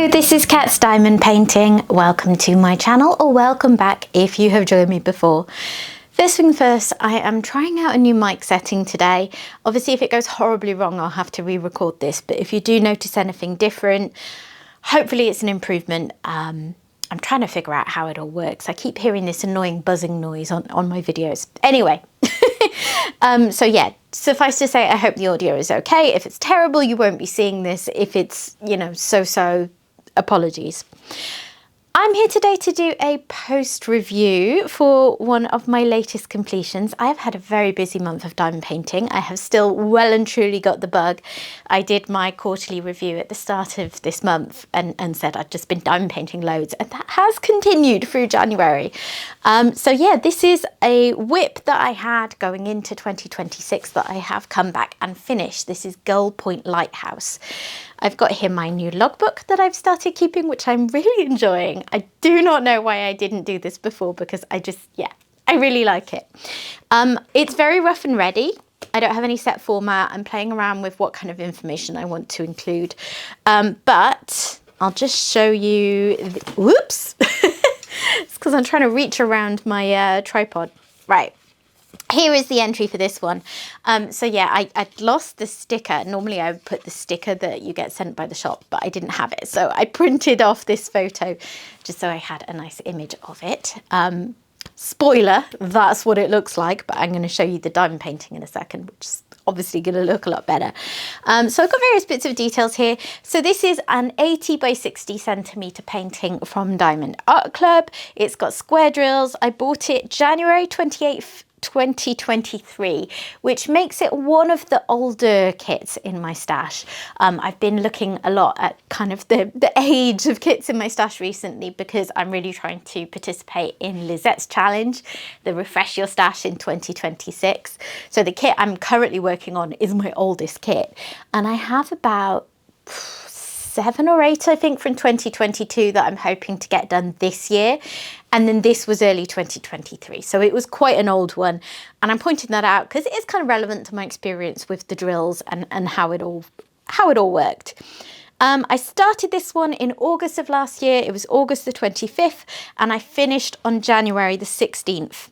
Hello, this is Cat's Diamond Painting. Welcome to my channel, or welcome back if you have joined me before. First thing first, I am trying out a new mic setting today. Obviously, if it goes horribly wrong, I'll have to re-record this, but if you do notice anything different, hopefully it's an improvement. I'm trying to figure out how it all works. I keep hearing this annoying buzzing noise on my videos. Anyway, so yeah, suffice to say, I hope the audio is okay. If it's terrible, you won't be seeing this. If it's, you know, so-so, apologies. I'm here today to do a post review for one of my latest completions. I have had a very busy month of diamond painting. I have still well and truly got the bug. I did my quarterly review at the start of this month and said I'd just been diamond painting loads, and that has continued through January. So yeah, this is a whip that I had going into 2026 that I have come back and finished. This is Gull Lighthouse. I've got here my new logbook that I've started keeping, which I'm really enjoying. I do not know why I didn't do this before, because I really like it. It's very rough and ready. I don't have any set format. I'm playing around with what kind of information I want to include. But I'll just show you, whoops, it's because I'm trying to reach around my tripod. Right. Here is the entry for this one. So yeah, I'd lost the sticker. Normally I would put the sticker that you get sent by the shop, but I didn't have it. So I printed off this photo just so I had a nice image of it. Spoiler, that's what it looks like, but I'm going to show you the diamond painting in a second, which is obviously going to look a lot better. So I've got various bits of details here. So this is an 80 by 60 centimeter painting from Diamond Art Club. It's got square drills. I bought it January 28th, 2023, which makes it one of the older kits in my stash. I've been looking a lot at kind of the age of kits in my stash recently, because I'm really trying to participate in Lizette's challenge, the Refresh Your Stash in 2026. So the kit I'm currently working on is my oldest kit, and I have about 7 or 8, I think, from 2022 that I'm hoping to get done this year. And then this was early 2023. So it was quite an old one. And I'm pointing that out because it is kind of relevant to my experience with the drills and how it all worked. I started this one in August of last year. It was August the 25th, and I finished on January the 16th.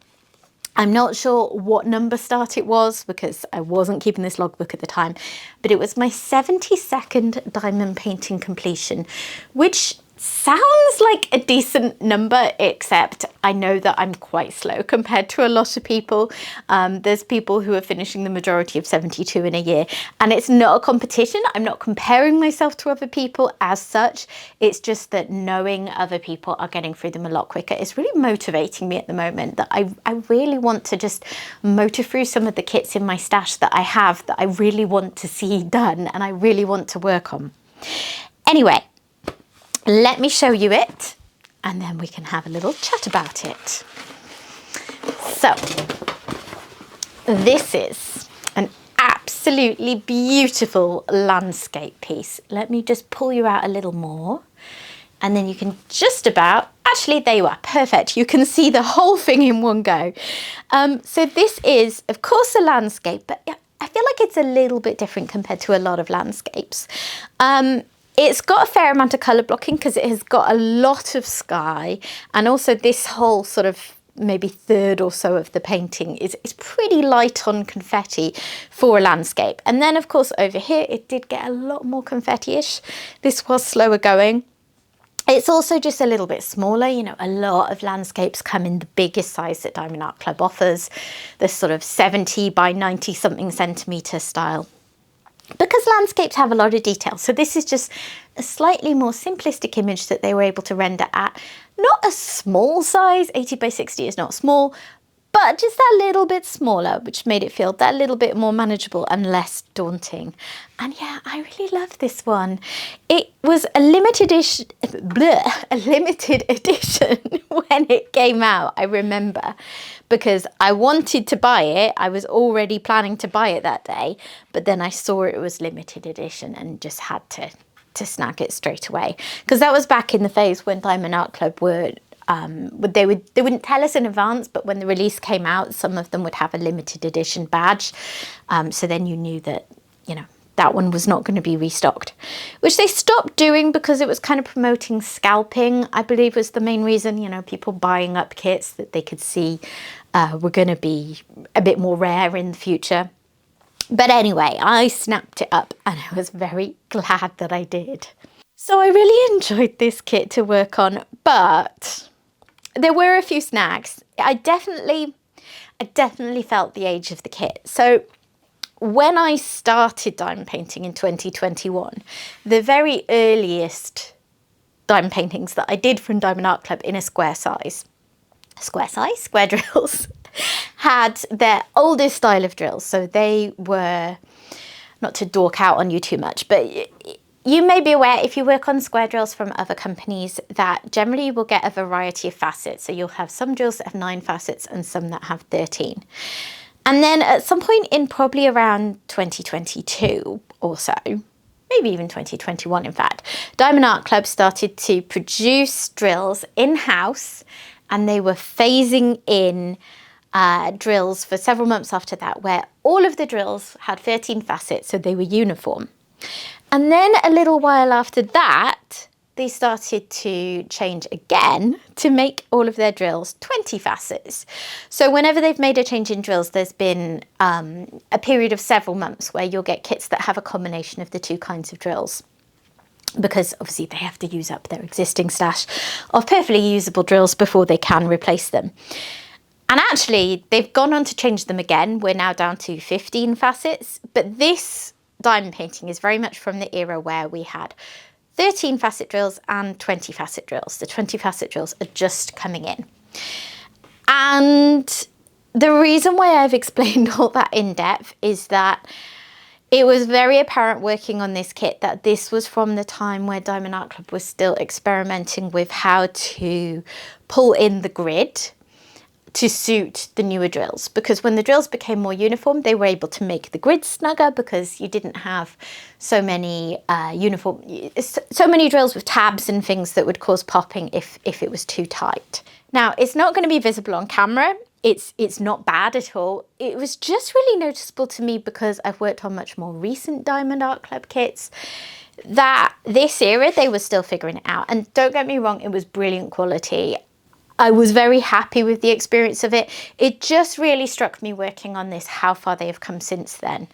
I'm not sure what number start it was, because I wasn't keeping this logbook at the time, but it was my 72nd diamond painting completion, which sounds like a decent number, except I know that I'm quite slow compared to a lot of people. There's people who are finishing the majority of 72 in a year, and it's not a competition. I'm not comparing myself to other people as such. It's just that knowing other people are getting through them a lot quicker is really motivating me at the moment, that I really want to just motor through some of the kits in my stash that I have that I really want to see done and I really want to work on. Anyway, let me show you it, and then we can have a little chat about it. So, this is an absolutely beautiful landscape piece. Let me just pull you out a little more, and then you can just about, actually there you are, perfect. You can see the whole thing in one go. So this is, of course, a landscape, but I feel like it's a little bit different compared to a lot of landscapes. It's got a fair amount of colour blocking because it has got a lot of sky, and also this whole sort of maybe third or so of the painting is pretty light on confetti for a landscape. And then of course over here it did get a lot more confetti-ish. This was slower going. It's also just a little bit smaller. You know, a lot of landscapes come in the biggest size that Diamond Art Club offers, the sort of 70 by 90 something centimetre style, because landscapes have a lot of detail. So this is just a slightly more simplistic image that they were able to render at not a small size. 80 by 60 is not small, but just that little bit smaller, which made it feel that little bit more manageable and less daunting. And yeah, I really love this one. It was a limited edition, when it came out, I remember, because I wanted to buy it. I was already planning to buy it that day, but then I saw it was limited edition and just had to snag it straight away, because that was back in the phase when Diamond Art Club were they wouldn't tell us in advance, but when the release came out, some of them would have a limited edition badge, so then you knew that, you know, that one was not going to be restocked, which they stopped doing because it was kind of promoting scalping, I believe was the main reason. You know, people buying up kits that they could see were going to be a bit more rare in the future. But anyway, I snapped it up and I was very glad that I did. So I really enjoyed this kit to work on, but there were a few snags. I definitely felt the age of the kit. So when I started diamond painting in 2021, the very earliest diamond paintings that I did from Diamond Art Club in a square drills, had their oldest style of drills. So they were, not to dork out on you too much, but you may be aware if you work on square drills from other companies that generally you will get a variety of facets. So you'll have some drills that have 9 facets and some that have 13. And then at some point in probably around 2022 or so, maybe even 2021 in fact, Diamond Art Club started to produce drills in-house, and they were phasing in drills for several months after that, where all of the drills had 13 facets, so they were uniform. And then a little while after that, they started to change again to make all of their drills 20 facets. So whenever they've made a change in drills, there's been a period of several months where you'll get kits that have a combination of the two kinds of drills, because obviously they have to use up their existing stash of perfectly usable drills before they can replace them. And actually, they've gone on to change them again. We're now down to 15 facets, but this diamond painting is very much from the era where we had 13 facet drills and 20 facet drills. The 20 facet drills are just coming in. And the reason why I've explained all that in depth is that it was very apparent working on this kit that this was from the time where Diamond Art Club was still experimenting with how to pull in the grid to suit the newer drills, because when the drills became more uniform, they were able to make the grid snugger because you didn't have so many so many drills with tabs and things that would cause popping if it was too tight. Now, it's not going to be visible on camera. It's not bad at all. It was just really noticeable to me because I've worked on much more recent Diamond Art Club kits, that this era they were still figuring it out. And don't get me wrong, it was brilliant quality. I was very happy with the experience of it. It just really struck me working on this how far they have come since then,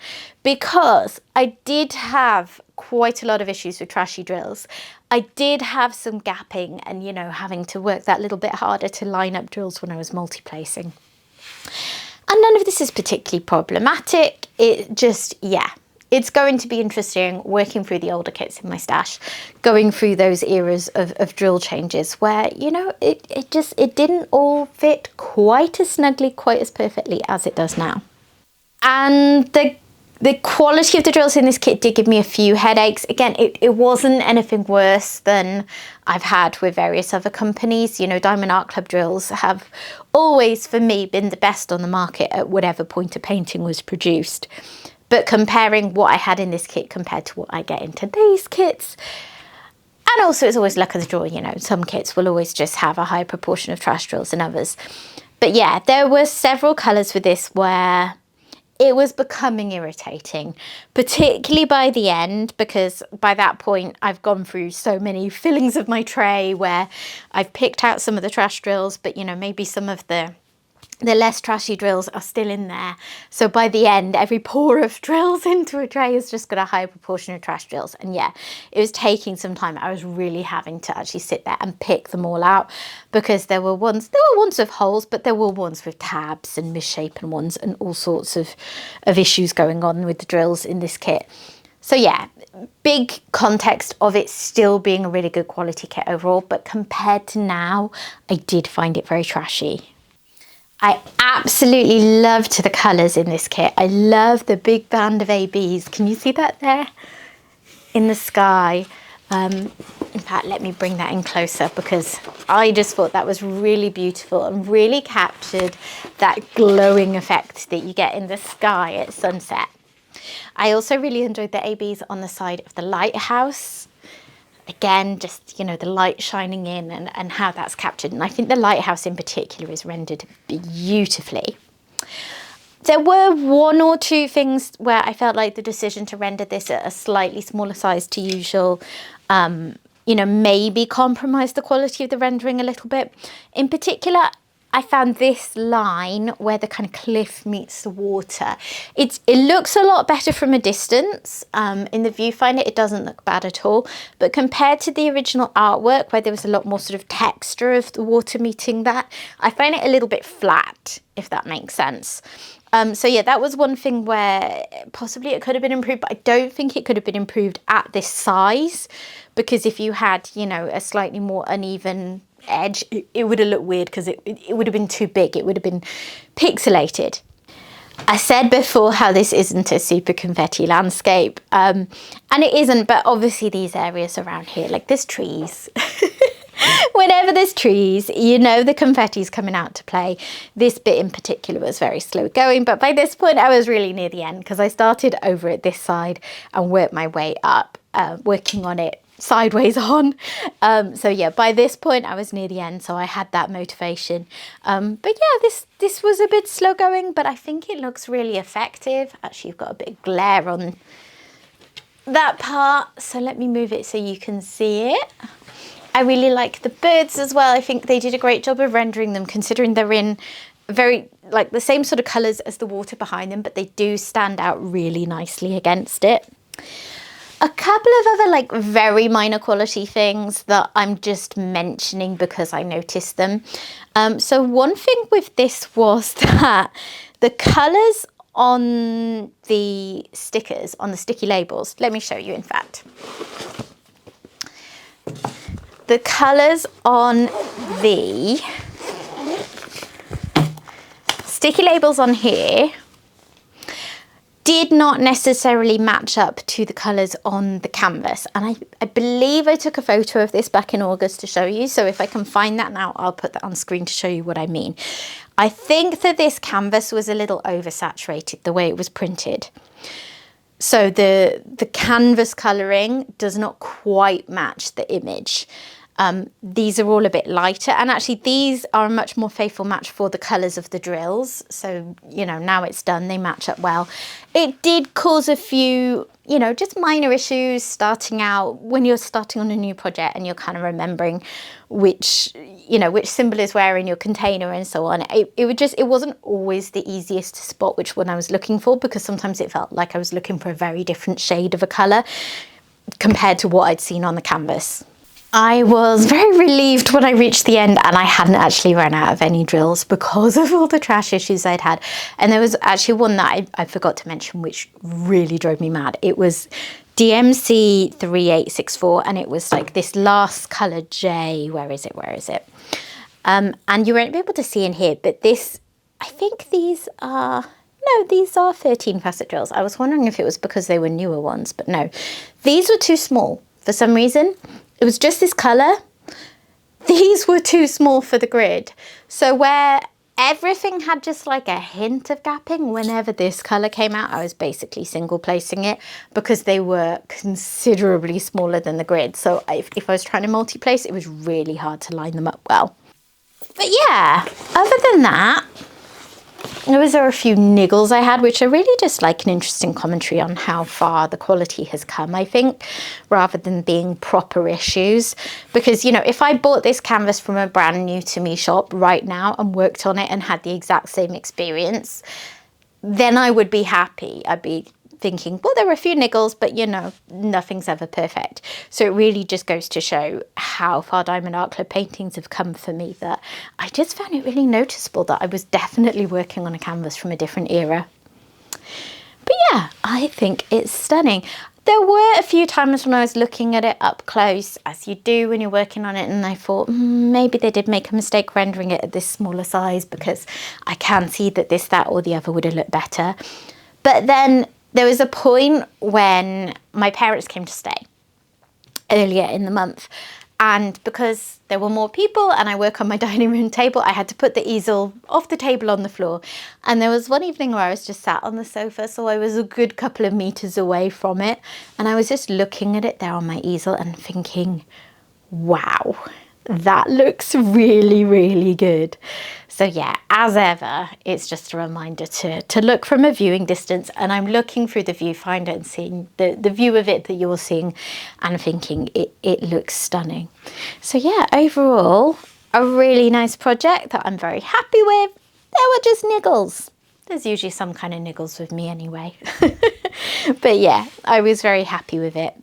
because I did have quite a lot of issues with trashy drills. I did have some gapping and, you know, having to work that little bit harder to line up drills when I was multi-placing. And none of this is particularly problematic. It just, yeah. It's going to be interesting working through the older kits in my stash, going through those eras of drill changes where, you know, it didn't all fit quite as snugly, quite as perfectly as it does now. And the quality of the drills in this kit did give me a few headaches. Again, it wasn't anything worse than I've had with various other companies. You know, Diamond Art Club drills have always, for me, been the best on the market at whatever point a painting was produced. But comparing what I had in this kit compared to what I get in today's kits, and also it's always luck of the draw, you know, some kits will always just have a higher proportion of trash drills than others. But yeah, there were several colours with this where it was becoming irritating, particularly by the end, because by that point I've gone through so many fillings of my tray where I've picked out some of the trash drills, but you know, maybe some of the less trashy drills are still in there. So by the end, every pour of drills into a tray has just got a higher proportion of trash drills. And yeah, it was taking some time. I was really having to actually sit there and pick them all out, because there were ones with holes, but there were ones with tabs and misshapen ones and all sorts of issues going on with the drills in this kit. So yeah, big context of it still being a really good quality kit overall, but compared to now, I did find it very trashy. I absolutely loved the colours in this kit. I love the big band of ABs. Can you see that there in the sky? In fact, let me bring that in closer, because I just thought that was really beautiful and really captured that glowing effect that you get in the sky at sunset. I also really enjoyed the ABs on the side of the lighthouse. Again, just, you know, the light shining in and how that's captured. And I think the lighthouse in particular is rendered beautifully. There were one or two things where I felt like the decision to render this at a slightly smaller size to usual, you know, maybe compromise the quality of the rendering a little bit. In particular, I found this line where the kind of cliff meets the water. It looks a lot better from a distance. In the viewfinder, it doesn't look bad at all. But compared to the original artwork, where there was a lot more sort of texture of the water meeting that, I find it a little bit flat, if that makes sense. So yeah, that was one thing where possibly it could have been improved, but I don't think it could have been improved at this size, because if you had, you know, a slightly more uneven edge, it would have looked weird, because it would have been too big. It would have been pixelated. I said before how this isn't a super confetti landscape, and it isn't, but obviously these areas around here, like there's trees. Whenever there's trees, you know the confetti's coming out to play. This bit in particular was very slow going, but by this point I was really near the end, because I started over at this side and worked my way up, working on it sideways on. So yeah, by this point I was near the end, so I had that motivation. But yeah, this was a bit slow going, but I think it looks really effective. Actually, you've got a bit of glare on that part, so let me move it so you can see it. I really like the birds as well. I think they did a great job of rendering them, considering they're in very, like, the same sort of colours as the water behind them, but they do stand out really nicely against it. A couple of other, like, very minor quality things that I'm just mentioning because I noticed them. So one thing with this was that the colours on the stickers, on the sticky labels, let me show you in fact. The colours on the sticky labels on here did not necessarily match up to the colours on the canvas. And I believe I took a photo of this back in August to show you. So if I can find that now, I'll put that on screen to show you what I mean. I think that this canvas was a little oversaturated the way it was printed. So the canvas colouring does not quite match the image. These are all a bit lighter, and actually these are a much more faithful match for the colours of the drills. So, you know, now it's done, they match up well. It did cause a few, you know, just minor issues starting out when you're starting on a new project and you're kind of remembering which, you know, which symbol is where in your container and so on. It wasn't always the easiest to spot which one I was looking for, because sometimes it felt like I was looking for a very different shade of a colour compared to what I'd seen on the canvas. I was very relieved when I reached the end and I hadn't actually run out of any drills because of all the trash issues I'd had. And there was actually one that I forgot to mention, which really drove me mad. It was DMC 3864, and it was like this last colour J. Where is it? And you won't be able to see in here, but this, I think these are 13 facet drills. I was wondering if it was because they were newer ones, but no. These were too small for some reason. It was just this colour. These were too small for the grid. So where everything had just like a hint of gapping, whenever this colour came out, I was basically single placing it because they were considerably smaller than the grid. So if I was trying to multi-place, it was really hard to line them up well. But yeah, other than that, there was a few niggles I had, which are really just like an interesting commentary on how far the quality has come, I think, rather than being proper issues. Because, you know, if I bought this canvas from a brand new to me shop right now and worked on it and had the exact same experience, then I would be happy. I'd be thinking, well, there were a few niggles, but, you know, nothing's ever perfect. So it really just goes to show how far Diamond Art Club paintings have come for me, that I just found it really noticeable that I was definitely working on a canvas from a different era. But yeah, I think it's stunning. There were a few times when I was looking at it up close, as you do when you're working on it, and I thought maybe they did make a mistake rendering it at this smaller size, because I can see that this, that or the other would have looked better. But then there was a point when my parents came to stay earlier in the month, and because there were more people and I work on my dining room table, I had to put the easel off the table on the floor. And there was one evening where I was just sat on the sofa, so I was a good couple of meters away from it, and I was just looking at it there on my easel and thinking, wow, that looks really, really good. So yeah, as ever, it's just a reminder to look from a viewing distance, and I'm looking through the viewfinder and seeing the view of it that you're seeing and thinking it looks stunning. So yeah, overall, a really nice project that I'm very happy with. There were just niggles. There's usually some kind of niggles with me anyway. But yeah, I was very happy with it.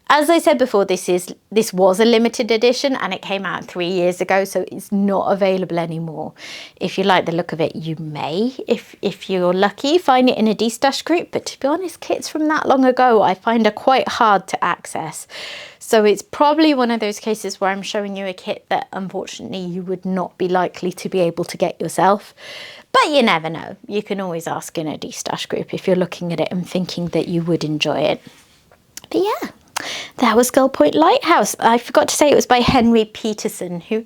As I said before, this was a limited edition and it came out 3 years ago, so it's not available anymore. If you like the look of it, you may, if you're lucky, find it in a de-stash group. But to be honest, kits from that long ago, I find are quite hard to access. So it's probably one of those cases where I'm showing you a kit that unfortunately you would not be likely to be able to get yourself. But you never know. You can always ask in a de-stash group if you're looking at it and thinking that you would enjoy it. But yeah. That was Gull Point Lighthouse. I forgot to say it was by Henry Peterson, who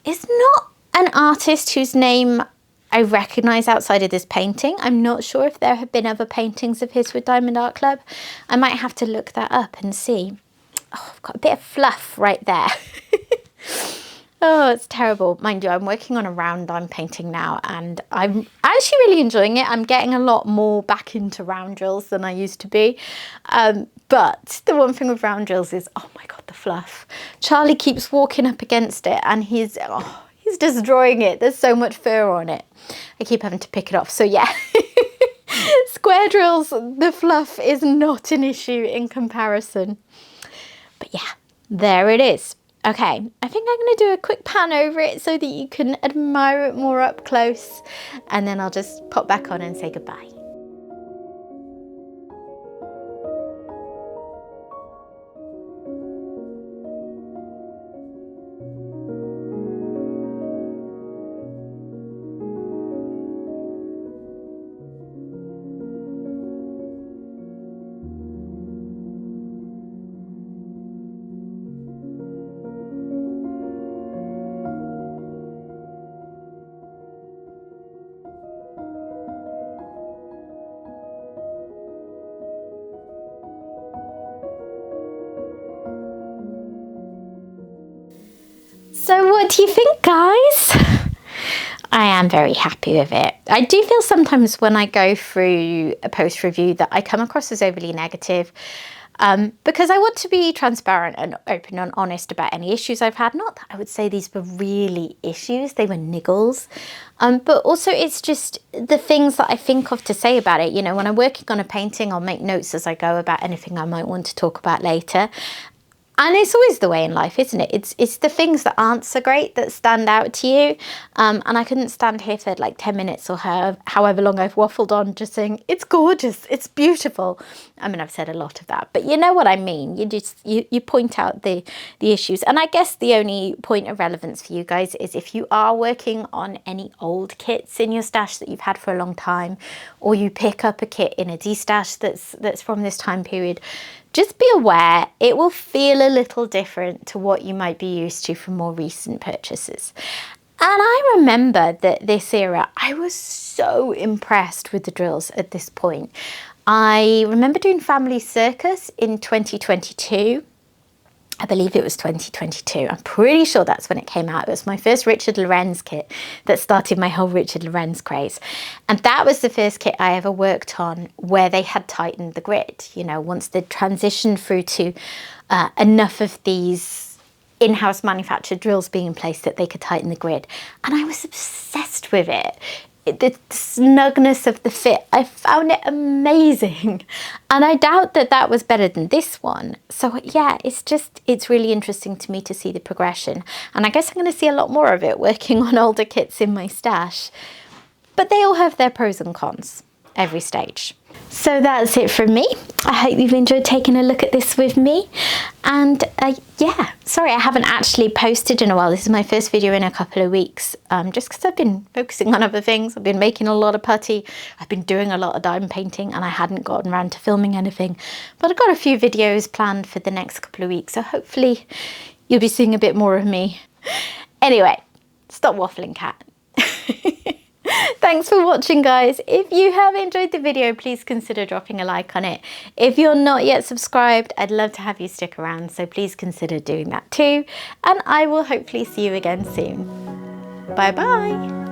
is not an artist whose name I recognise outside of this painting. I'm not sure if there have been other paintings of his with Diamond Art Club. I might have to look that up and see. Oh, I've got a bit of fluff right there. Oh, it's terrible. Mind you, I'm working on a round I'm painting now and I'm actually really enjoying it. I'm getting a lot more back into round drills than I used to be. But the one thing with round drills is, oh my God, the fluff. Charlie keeps walking up against it and he's destroying it. There's so much fur on it. I keep having to pick it off. So yeah, square drills, the fluff is not an issue in comparison. But yeah, there it is. Okay, I think I'm going to do a quick pan over it so that you can admire it more up close, and then I'll just pop back on and say goodbye. So what do you think, guys? I am very happy with it. I do feel sometimes when I go through a post review that I come across as overly negative because I want to be transparent and open and honest about any issues I've had. Not that I would say these were really issues, they were niggles. But also it's just the things that I think of to say about it. You know, when I'm working on a painting, I'll make notes as I go about anything I might want to talk about later. And it's always the way in life, isn't it? It's the things that aren't so great that stand out to you. And I couldn't stand here for like 10 minutes or however long I've waffled on just saying, it's gorgeous, it's beautiful. I mean, I've said a lot of that, but you know what I mean. You point out the issues. And I guess the only point of relevance for you guys is if you are working on any old kits in your stash that you've had for a long time, or you pick up a kit in a de-stash that's from this time period, just be aware it will feel a little different to what you might be used to from more recent purchases. And I remember that this era, I was so impressed with the drills at this point. I remember doing Family Circus in 2022. I believe it was 2022. I'm pretty sure that's when it came out. It was my first Richard Lorenz kit that started my whole Richard Lorenz craze. And that was the first kit I ever worked on where they had tightened the grid. You know, once they'd transitioned through to enough of these in-house manufactured drills being in place that they could tighten the grid. And I was obsessed with it. The snugness of the fit, I found it amazing, and I doubt that was better than this one. So yeah, it's really interesting to me to see the progression, and I guess I'm going to see a lot more of it working on older kits in my stash. But they all have their pros and cons, every stage. So that's it from me. I hope you've enjoyed taking a look at this with me. And yeah, sorry I haven't actually posted in a while. This is my first video in a couple of weeks, just because I've been focusing on other things. I've been making a lot of putty. I've been doing a lot of diamond painting and I hadn't gotten around to filming anything. But I've got a few videos planned for the next couple of weeks. So hopefully you'll be seeing a bit more of me. Anyway, stop waffling, cat. Thanks for watching, guys. If you have enjoyed the video, please consider dropping a like on it. If you're not yet subscribed, I'd love to have you stick around, so please consider doing that too. And I will hopefully see you again soon. Bye bye.